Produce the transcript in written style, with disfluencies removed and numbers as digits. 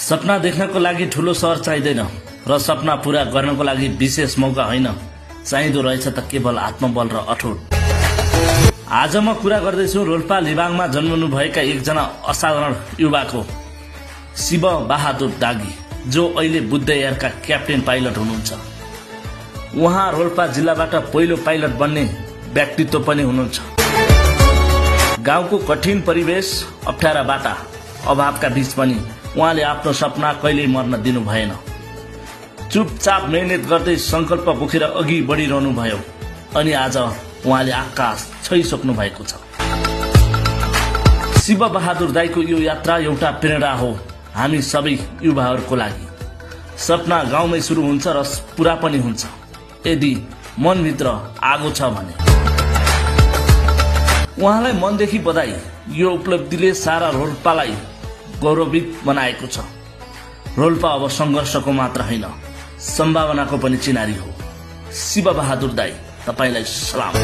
सपना देख्नको लागि ठूलो सहर चाहिँदैन र सपना पूरा गर्नको लागि विशेष मौका होइन, चाहिँदो रहेछ त केवल आत्मबल र अठोट। आज म कुरा गर्दैछु रोल्पा लिबाङमा जन्मनु भएका एकजना असाधारण युवाको, शिव बहादुर दागी, जो अहिले बुद्ध एयरका क्याप्टेन पाइलट हुनुहुन्छ। उहाँ रोल्पा जिल्लाबाट पहिलो पाइलट बन्ने व्यक्तित्व पनि हुनुहुन्छ। गाउँको कठिन परिवेश, अप्ठ्यारा बाटा, अभावका बीच पनि उहाँले आफ्नो सपना कहिल्यै मर्न दिनु भएन। चुपचाप मेहनत गर्दै संकल्प बोकेर अघि बढिरहनु भयो अनि आज उहाँले आकाश छोइसक्नु भएको छ। शिव बहादुर दाईको यो यात्रा एउटा प्रेरणा हो हामी सबै युवाहरूको लागि। सपना गाउँमै सुरु हुन्छ र पूरा पनि हुन्छ यदि मनभित्र आगो छ भने। उहाँलाई मनदेखि बधाई। यो उपलब्धिले सारा रोल्पालाई गौरवित बनाएको छ। रोल्पा अब संघर्षको मात्र होइन, सम्भावनाको पनि चिनारी हो। शिव बहादुर दाई, तपाईलाई सलाम।